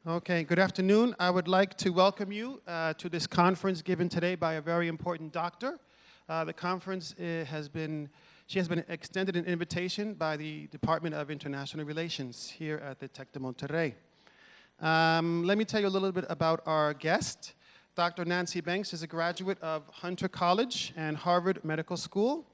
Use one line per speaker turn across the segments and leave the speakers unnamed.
Okay, good afternoon. I would like to welcome you to this conference given today by a very important doctor. The conference she has been extended an invitation by the Department of International Relations here at the Tec de Monterrey. Let me tell you a little bit about our guest. Dr. Nancy Banks is a graduate of Hunter College and Harvard Medical School.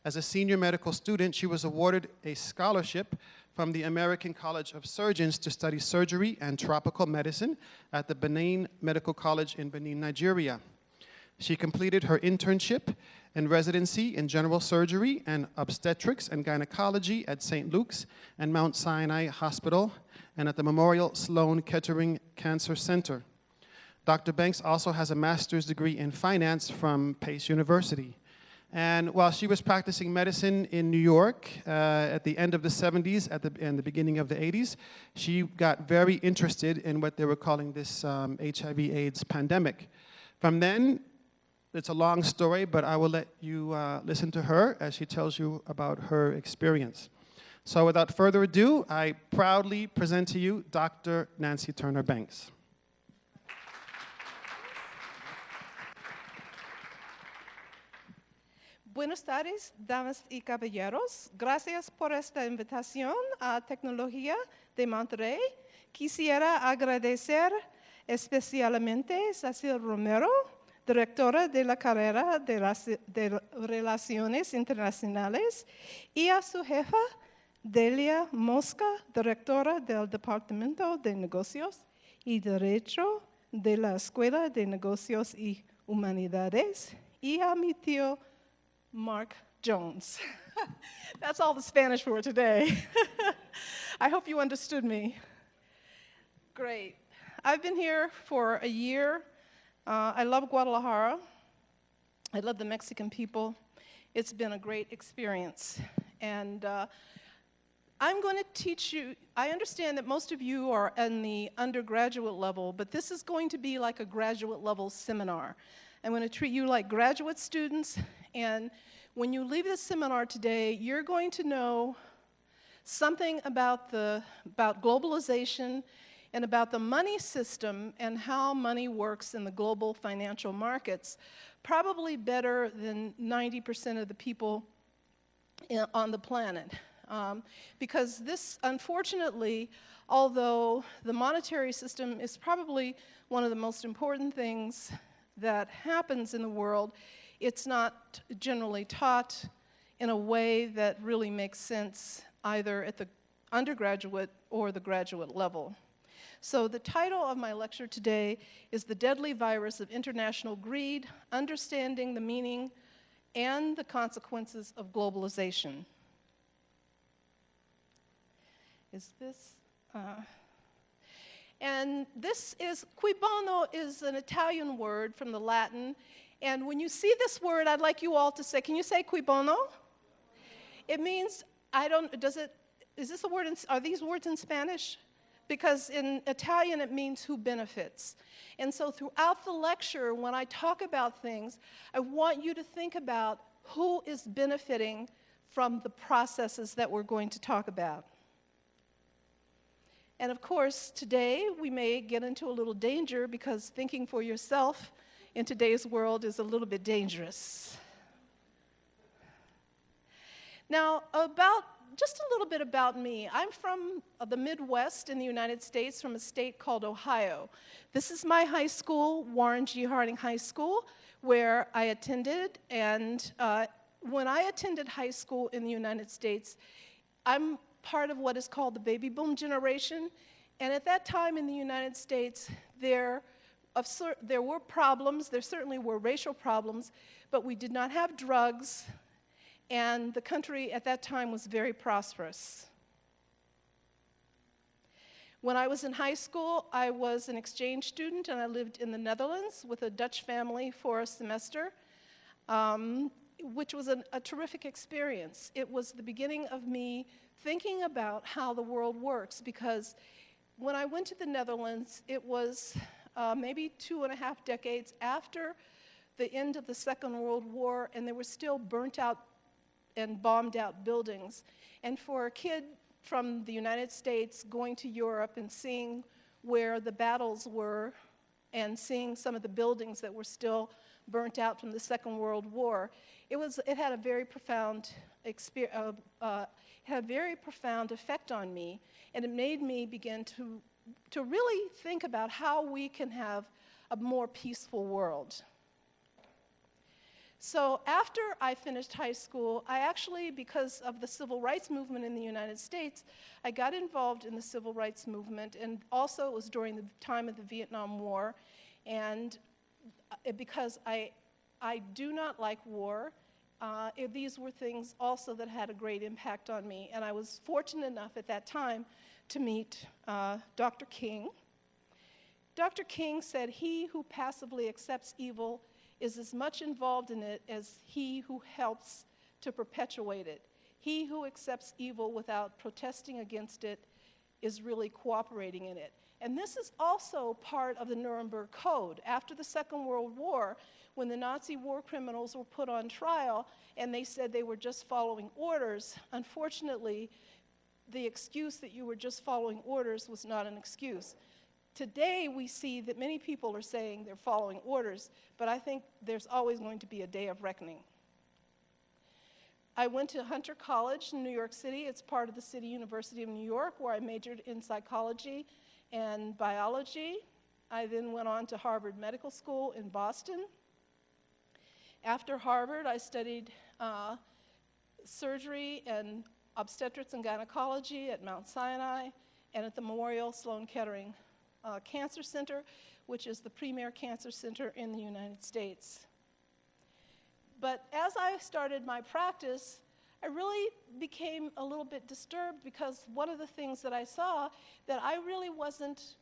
As a senior medical student, she was awarded a scholarship from the American College of Surgeons to study surgery and tropical medicine at the Benin Medical College in Benin, Nigeria. She completed her internship and residency in general surgery and obstetrics and gynecology at St. Luke's and Mount Sinai Hospital and at the Memorial Sloan Kettering Cancer Center. Dr. Banks also has a master's degree in finance from Pace University. And while she was practicing medicine in New York at the end of the 70s and the beginning of the 80s, she got very interested in what they were calling this HIV/AIDS pandemic. From then, it's a long story, but I will let you listen to her as she tells you about her experience. So without further ado, I proudly present to you Dr. Nancy Turner Banks.
Buenas tardes, damas y caballeros. Gracias por esta invitación a Tecnología de Monterrey. Quisiera agradecer especialmente a Cecil Romero, directora de la carrera de Relaciones Internacionales, y a su jefa, Delia Mosca, directora del Departamento de Negocios y Derecho de la Escuela de Negocios y Humanidades, y a mi tío, Mark Jones. That's all the Spanish for today. I hope you understood me. Great. I've been here for a year. I love Guadalajara. I love the Mexican people. It's been a great experience. And I'm going to teach you, I understand that most of you are in the undergraduate level, but this is going to be like a graduate level seminar. I'm going to treat you like graduate students, and when you leave this seminar today, you're going to know something about globalization and about the money system and how money works in the global financial markets, probably better than 90% of the people on the planet. Because this, unfortunately, although the monetary system is probably one of the most important things that happens in the world, it's not generally taught in a way that really makes sense either at the undergraduate or the graduate level. So the title of my lecture today is The Deadly Virus of International Greed, Understanding the Meaning and the Consequences of Globalization. Is this... And this is, cui bono is an Italian word from the Latin. And when you see this word, I'd like you all to say, can you say cui bono? It means, is this a word, are these words in Spanish? Because in Italian it means who benefits. And so throughout the lecture, when I talk about things, I want you to think about who is benefiting from the processes that we're going to talk about. And of course, today we may get into a little danger because thinking for yourself in today's world is a little bit dangerous. Now, just a little bit about me. I'm from the Midwest in the United States, from a state called Ohio. This is my high school, Warren G. Harding High School, where I attended. And when I attended high school in the United States, I'm part of what is called the baby boom generation. And at that time in the United States, there were problems. There certainly were racial problems, but we did not have drugs, and the country at that time was very prosperous. When I was in high school, I was an exchange student, and I lived in the Netherlands with a Dutch family for a semester, which was a terrific experience. It was the beginning of me thinking about how the world works, because when I went to the Netherlands, it was maybe 2.5 decades after the end of the Second World War, and there were still burnt out and bombed out buildings. And for a kid from the United States going to Europe and seeing where the battles were and seeing some of the buildings that were still burnt out from the Second World War, it had a very profound had a very profound effect on me, and it made me begin to really think about how we can have a more peaceful world. So after I finished high school, I actually, because of the civil rights movement in the United States, I got involved in the civil rights movement, and also it was during the time of the Vietnam War, and because I do not like war, these were things also that had a great impact on me, and I was fortunate enough at that time to meet Dr. King. Dr. King said, "He who passively accepts evil is as much involved in it as he who helps to perpetuate it. He who accepts evil without protesting against it is really cooperating in it." And this is also part of the Nuremberg Code. After the Second World War, when the Nazi war criminals were put on trial and they said they were just following orders, unfortunately, the excuse that you were just following orders was not an excuse. Today, we see that many people are saying they're following orders, but I think there's always going to be a day of reckoning. I went to Hunter College in New York City. It's part of the City University of New York, where I majored in psychology and biology. I then went on to Harvard Medical School in Boston. After Harvard, I studied surgery and obstetrics and gynecology at Mount Sinai and at the Memorial Sloan Kettering Cancer Center, which is the premier cancer center in the United States. But as I started my practice, I really became a little bit disturbed, because one of the things that I saw, that I really wasn't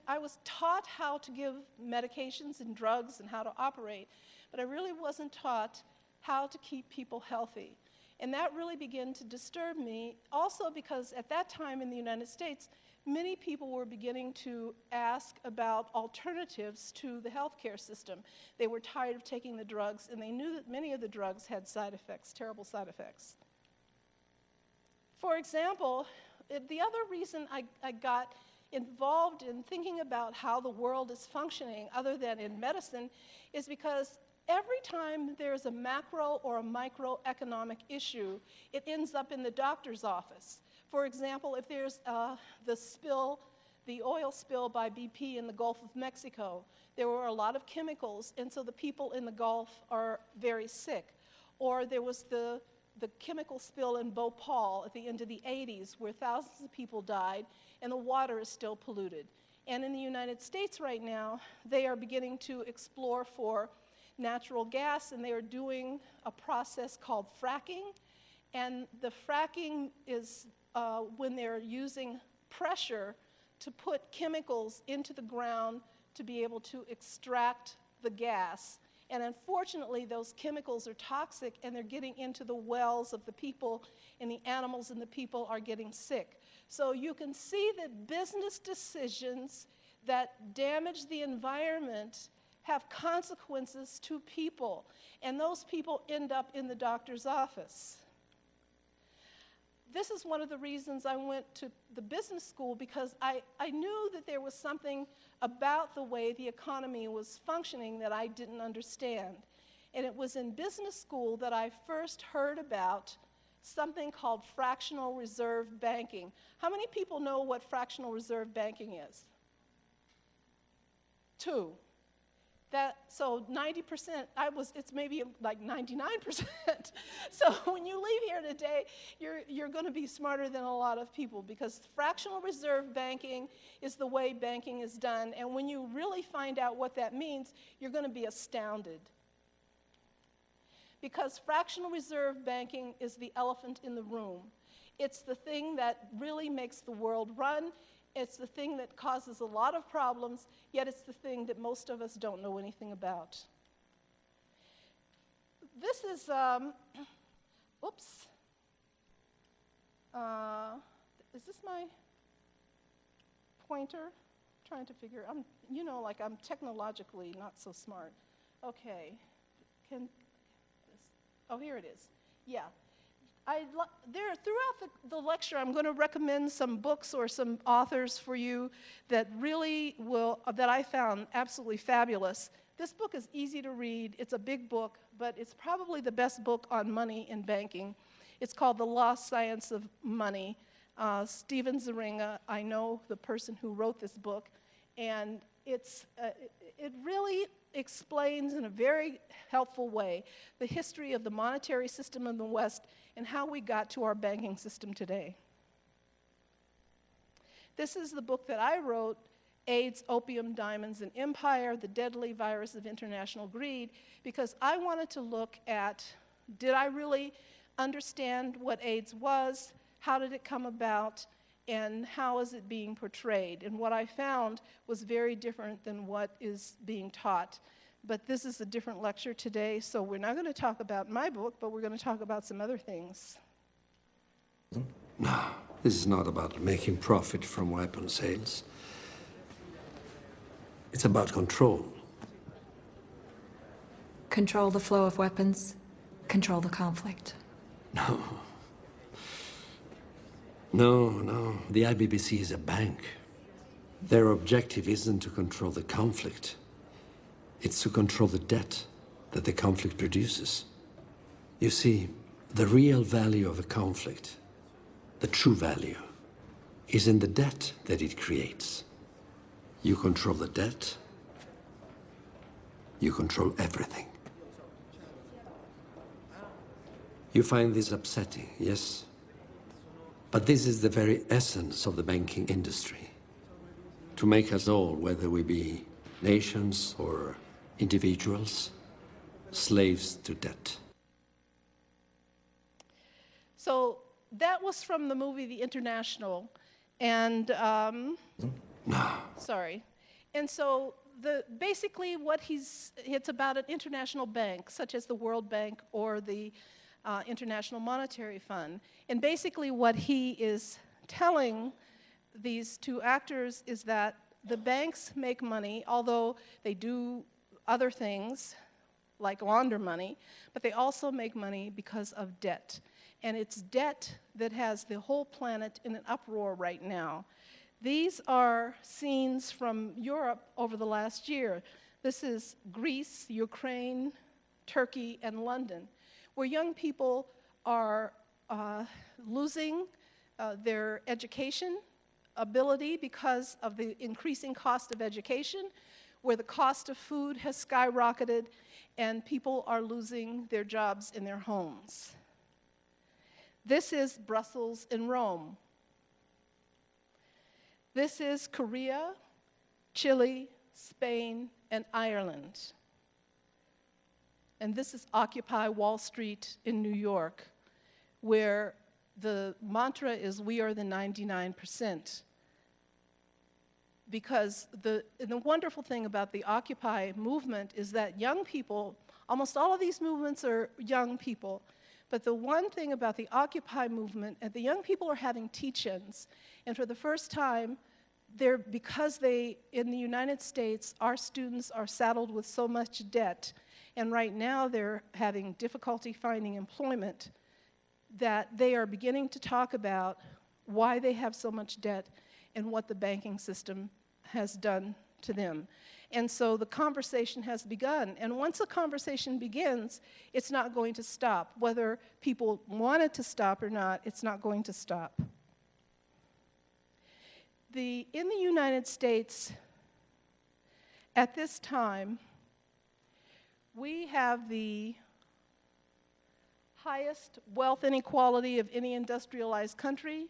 I was taught how to give medications and drugs and how to operate, but I really wasn't taught how to keep people healthy. And that really began to disturb me, also because at that time in the United States, many people were beginning to ask about alternatives to the healthcare system. They were tired of taking the drugs, and they knew that many of the drugs had side effects, terrible side effects. For example, the other reason I got involved in thinking about how the world is functioning, other than in medicine, is because every time there's a macro or a microeconomic issue, it ends up in the doctor's office. For example, if there's the oil spill by BP in the Gulf of Mexico, there were a lot of chemicals, and so the people in the Gulf are very sick. Or there was the chemical spill in Bhopal at the end of the 80s, where thousands of people died, and the water is still polluted. And in the United States right now, they are beginning to explore for natural gas, and they are doing a process called fracking. And the fracking is when they're using pressure to put chemicals into the ground to be able to extract the gas. And unfortunately, those chemicals are toxic, and they're getting into the wells of the people, and the animals and the people are getting sick. So you can see that business decisions that damage the environment have consequences to people, and those people end up in the doctor's office. This is one of the reasons I went to the business school, because I knew that there was something about the way the economy was functioning that I didn't understand. And it was in business school that I first heard about something called fractional reserve banking. How many people know what fractional reserve banking is? 2. So 90%, it's maybe like 99%. So when you leave here today, you're going to be smarter than a lot of people, because fractional reserve banking is the way banking is done. And when you really find out what that means, you're going to be astounded. Because fractional reserve banking is the elephant in the room. It's the thing that really makes the world run. It's the thing that causes a lot of problems, yet it's the thing that most of us don't know anything about. This is, oops. Is this my pointer? I'm trying to figure, I'm technologically not so smart. Okay, oh, here it is. Yeah. Throughout the lecture, I'm going to recommend some books or some authors for you that really that I found absolutely fabulous. This book is easy to read. It's a big book, but it's probably the best book on money in banking. It's called The Lost Science of Money. Steven Zaringa, I know the person who wrote this book, and it really explains in a very helpful way the history of the monetary system in the West and how we got to our banking system today. This is the book that I wrote, AIDS, Opium, Diamonds, and Empire, The Deadly Virus of International Greed, because I wanted to look at, did I really understand what AIDS was, how did it come about, and how is it being portrayed? And what I found was very different than what is being taught. But this is a different lecture today, so we're not going to talk about my book, but we're going to talk about some other things.
No, this is not about making profit from weapon sales. It's about control.
Control the flow of weapons, control the conflict.
No. No, the IBBC is a bank. Their objective isn't to control the conflict. It's to control the debt that the conflict produces. You see, the real value of a conflict, the true value, is in the debt that it creates. You control the debt, you control everything. You find this upsetting, yes? But this is the very essence of the banking industry. To make us all, whether we be nations or individuals, slaves to debt.
So that was from the movie The International, and sorry. And so basically what it's about an international bank, such as the World Bank or the International Monetary Fund. And basically what he is telling these two actors is that the banks make money, although they do other things like launder money, but they also make money because of debt. And it's debt that has the whole planet in an uproar right now. These are scenes from Europe over the last year. This is Greece, Ukraine, Turkey, and London, where young people are losing their education ability because of the increasing cost of education, where the cost of food has skyrocketed, and people are losing their jobs in their homes. This is Brussels and Rome. This is Korea, Chile, Spain, and Ireland. And this is Occupy Wall Street in New York, where the mantra is, we are the 99%. Because the wonderful thing about the Occupy movement is that young people, almost all of these movements are young people, but the one thing about the Occupy movement, the young people are having teach-ins, and for the first time, because in the United States, our students are saddled with so much debt, and right now they're having difficulty finding employment, that they are beginning to talk about why they have so much debt and what the banking system has done to them. And so the conversation has begun. And once the conversation begins, it's not going to stop. Whether people want it to stop or not, it's not going to stop. In the United States, at this time, we have the highest wealth inequality of any industrialized country.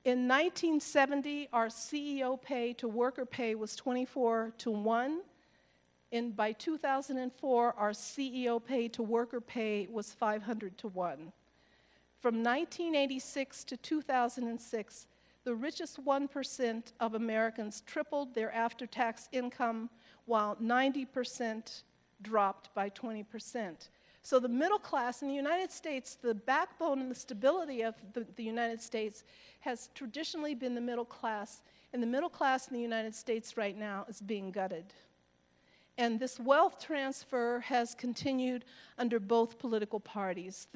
In 1970, our CEO pay to worker pay was 24-to-1. And by 2004, our CEO pay to worker pay was 500-to-1. From 1986 to 2006, the richest 1% of Americans tripled their after-tax income, while 90% dropped by 20%. So the middle class in the United States, the backbone and the stability of the United States has traditionally been the middle class, and the middle class in the United States right now is being gutted. And this wealth transfer has continued under both political parties.